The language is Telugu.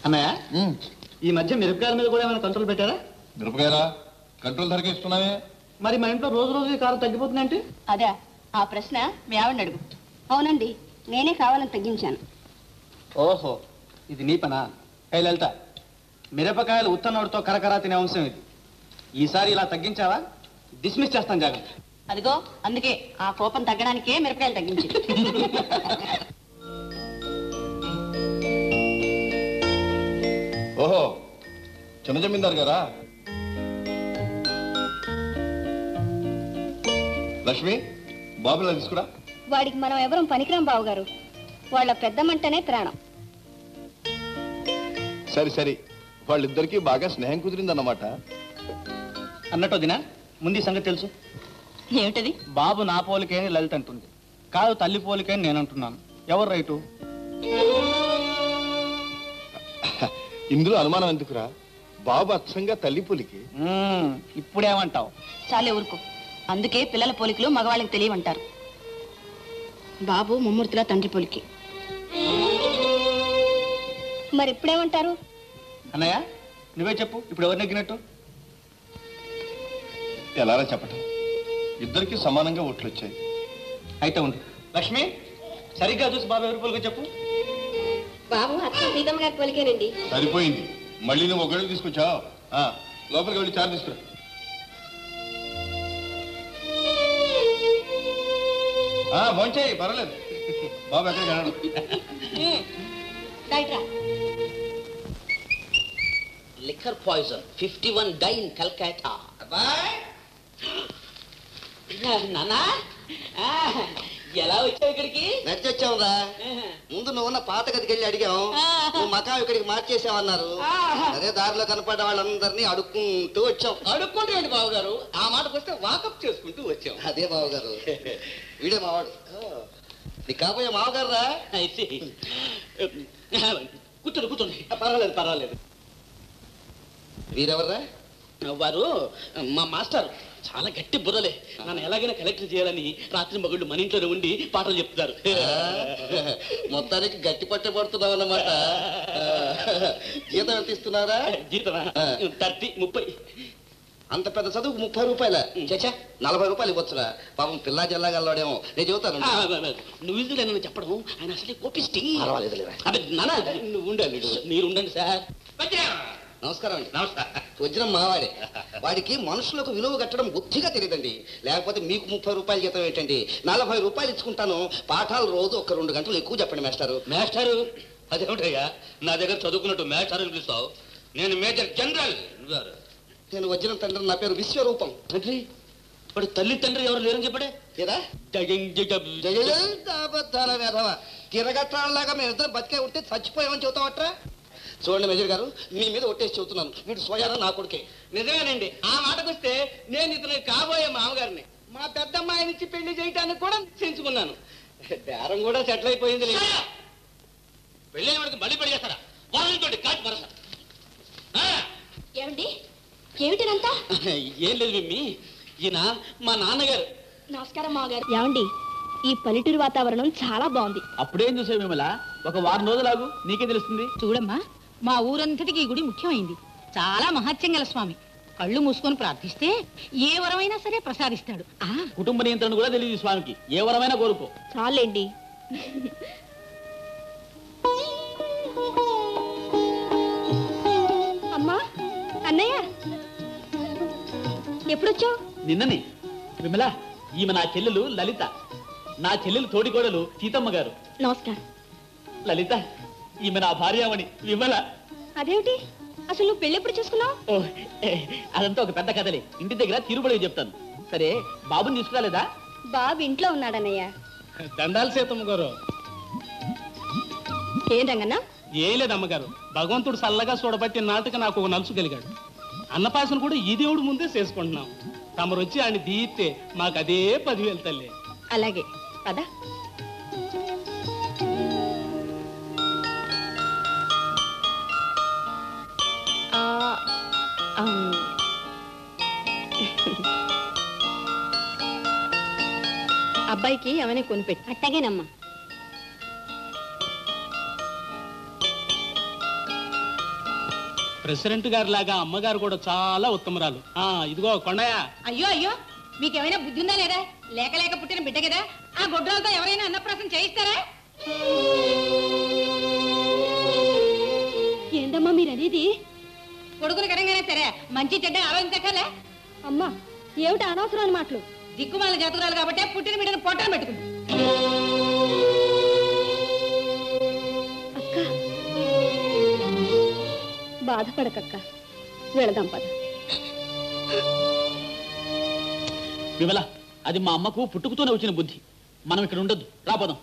అన్నయ్య, ఈ మధ్య మిరపకాయల మీద కూడా ఏమైనా కంట్రోల్ పెట్టారా? మిరపకాయలా కంట్రోల్ ధరకే ఇస్తున్నావే. మరి మా ఇంట్లో రోజు రోజు కారం తగ్గిపోతుందంటే? అదే ఆ ప్రశ్న మీ ఆవిడని అడుగు. అవునండి, నేనే కావాలని తగ్గించాను. ఓహో, ఇది నీ పనా? హే లలిత, మిరపకాయలు ఉత్తనోడితో కరకరా తినే అంశం ఇది. ఈసారి ఇలా తగ్గించావా డిస్మిస్ చేస్తాను, జాగ్రత్త. అదిగో అందుకే ఆ కోపం తగ్గడానికే మిరపకాయలు తగ్గించి. ఓహో, చిన్న జమీందారు గారా? లక్ష్మి, బాబులా తీసుకురా. వాడికి మనం ఎవరం పనికిరాం బావగారు. వాళ్ళ పెద్దమంటనే ప్రాణం. సరే సరే, వాళ్ళిద్దరికీ బాగా స్నేహం కుదిరిందన్నమాట. అన్నట్టు దినా, ముందు ఈ సంగతి తెలుసు. ఏమిటది? బాబు నా పోలికే అని లలిత అంటుంది. కాదు, తల్లి పోలికే అని నేను అంటున్నాను. ఎవరు రైటు? ఇందులో అనుమానం ఎందుకురా? బాబు అచ్చంగా తల్లి పోలికి. ఇప్పుడేమంటావు? చాలే ఊరుకో. అందుకే పిల్లల పోలికలు మగవాళ్ళకి తెలియమంటారు. బాబు ముమ్మూర్తిలా తండ్రి పోలికి. మరి ఇప్పుడేమంటారు? అన్నయ్య, నువ్వే చెప్పు, ఇప్పుడు ఎవరు నెగ్గినట్టు? ఎలారా చెప్పటం? ఇద్దరికి సమానంగా ఓట్లు వచ్చాయి. అయితే ఉండు. లక్ష్మి, సరిగ్గా చూసి బాబు ఎవరి పోలికో చెప్పు. బాబు అత్త సీతమ్మ గారి పోలికేనండి. సరిపోయింది. మళ్ళీ నువ్వు ఒకటి తీసుకొచ్చావు. లోపలికి వెళ్ళి చారు తీసుకురా. భోంచేయి, పర్వాలేదు. బాబు ఎక్కడికి వెళ్ళడు. Liquor poison 51 die in Calcutta. నానా, ఎలా వచ్చావు ఇక్కడికి? నచ్చొచ్చావురా. ముందు నువ్వు ఉన్న పాత గదికి వెళ్ళి అడిగాం. నువ్వు మకాం ఇక్కడికి మార్చేసావన్నారు. అదే దారిలో కనపడ్డ వాళ్ళందరినీ అడుక్కుంటూ వచ్చాం. అడుక్కుంటూ ఏంటి బావగారు? ఆ మాటకు వస్తే వాకప్ చేసుకుంటూ వచ్చాం. అదే బావగారు, వీడే మావాడు. నీ కాబోయే మావగారు రా. కూర్చోండి కూర్చోండి. పర్వాలేదు పర్వాలేదు. వీరెవర్రా? వారు మా మాస్టర్. చాలా గట్టి బుర్రలే. నన్ను ఎలాగైనా కలెక్టర్ చేయాలని రాత్రి మగుళ్ళు మన ఇంట్లోనే ఉండి పాటలు చెప్తారు. మొత్తానికి గట్టి పట్టే పడుతున్నావు అన్నమాట. జీతం ఎంత ఇస్తున్నారా? జీతమా? 30, 30. అంత పెద్ద చదువుకు 30 రూపాయల? చచ్చా, 40 రూపాయలు ఇవ్వచ్చురా. పాపం పిల్లా జిల్లాగల్లాడేమో. నేను చెబుతాను. నువ్వు ఇందులో చెప్పడం ఆయన అసలే కోపిస్టి. పర్వాలేదు. అదే నాన్న, నువ్వు ఉండండి. మీరు ఉండండి సార్. నమస్కారం అండి. నమస్కారం. వజ్రం మావాడే. వాడికి మనుషులకు విలువ కట్టడం బుద్ధిగా తెలియదండి. లేకపోతే మీకు 30 రూపాయలు జీతం ఏంటండి? 40 రూపాయలు ఇచ్చుకుంటాను. పాఠాలు రోజు 1-2 గంటలు ఎక్కువ చెప్పండి మేస్టారు. మేస్టారు అదేమిటయ్యా? నా దగ్గర చదువుకున్నట్టు మేస్టారు పిలుస్తావు? నేను మేజర్ జనరల్. నేను వజ్రం తండ్రి. నా పేరు విశ్వరూపం. తండ్రి? వాడు తల్లి తండ్రి ఎవరు లేరని చెప్పడే కదా? వేధవా, తిరగట్రాలాగా మేమిద్దరం బతికే ఉంటే చచ్చిపోయామని చెబుతావట్రా? చూడండి మేజర్ గారు, మీ మీద ఒట్టేసి చెబుతున్నాను. వీడు స్వయాన నా కొడుకే. నిజమేనండి. ఆ మాటకు వస్తే నేను ఇతను కాబోయే మామగారిని. మా పెద్దమ్మాయినిచ్చి పెళ్లి చేయటానికి కూడా నిశ్చయించుకున్నాను. బేరం కూడా సెటిల్ అయిపోయింది. పెళ్ళి వాడికి మళ్ళీ పెళ్లి చేస్తారా? వాళ్ళతోటి కాచి మరసా. ఏమండి, ఏమిటినంతా? ఏం లేదు మిమ్మి, ఈయన మా నాన్నగారు. నమస్కారం మామగారు. ఏమండి, ఈ పల్లెటూరు వాతావరణం చాలా బాగుంది. అప్పుడేం చూసావు మిమ్మల్ని? ఒక వారం రోజులాగు, నీకే తెలుస్తుంది. చూడమ్మా, మా ఊరంతటికి ఈ గుడి ముఖ్యమైంది. చాలా మహత్యం గల స్వామి. కళ్ళు మూసుకొని ప్రార్థిస్తే ఏ వరమైనా సరే ప్రసాదిస్తాడు. కుటుంబ నియంత్రణ కూడా తెలియదు స్వామికి. ఏ వరమైనా కోరుకో. చాలేండి. అమ్మా, అన్నయ్య, ఎప్పుడొచ్చావు? నిన్ననే. విమల, ఈమె నా చెల్లెలు లలిత. నా చెల్లెలు తోడికోడలు సీతమ్మ గారు. నమస్కారం. లలిత, ఈమె నా భార్యామణి విమల. అదేమిటి, అసలు నువ్వు పెళ్ళి ఎప్పుడు చేసుకున్నావు? అదంతా ఒక పెద్ద కథలే. ఇంటి దగ్గర తిరుపతి చెప్తాను. సరే, బాబుని తీసుకురాలేదా? బాబు ఇంట్లో ఉన్నాడన్నయ్య. దండాలు సీతమ్మ గారు. ఏం రంగన్నా, ఏం లేదు అమ్మగారు, భగవంతుడు చల్లగా చూడబట్టి నాటికి నాకు ఒక నలుసు కలిగాడు. అన్నపాసన కూడా ఈ దేవుడు ముందే చేసుకుంటున్నాం. తమరు వచ్చి ఆయన దీయితే మాకు అదే 10,000 తల్లి. అలాగే పద. అబ్బాయికి అవన్నీ కొనిపెట్టు. అట్టగేనమ్మా. ప్రెసిడెంట్ గారి లాగా అమ్మగారు కూడా చాలా ఉత్తమరాలు. ఇదిగో కొండయ్య. అయ్యో అయ్యో, మీకేమైనా బుద్ధి ఉందా లేదా? లేక లేక పుట్టిన బిడ్డ కదా, ఆ గొడ్రాలతో ఎవరైనా అన్నప్రాసం చేయిస్తారా? ఏందమ్మా మీరనేది? కొడుకుని కరంగానే సరే, మంచి చెడ్డ ఆలోచించక్కర్లే. అమ్మా ఏమిటి అనవసరమైన మాటలు? దిక్కుమాల జాతకురాలు కాబట్టి పుట్టిన బిడ్డను పొట్టను పెట్టుకుంది. అక్క బాధపడకక్క, వెళదాం పద. విమల, అది మా అమ్మకు పుట్టుకతోనే వచ్చిన బుద్ధి. మనం ఇక్కడ ఉండొద్దు, రాపోదాం.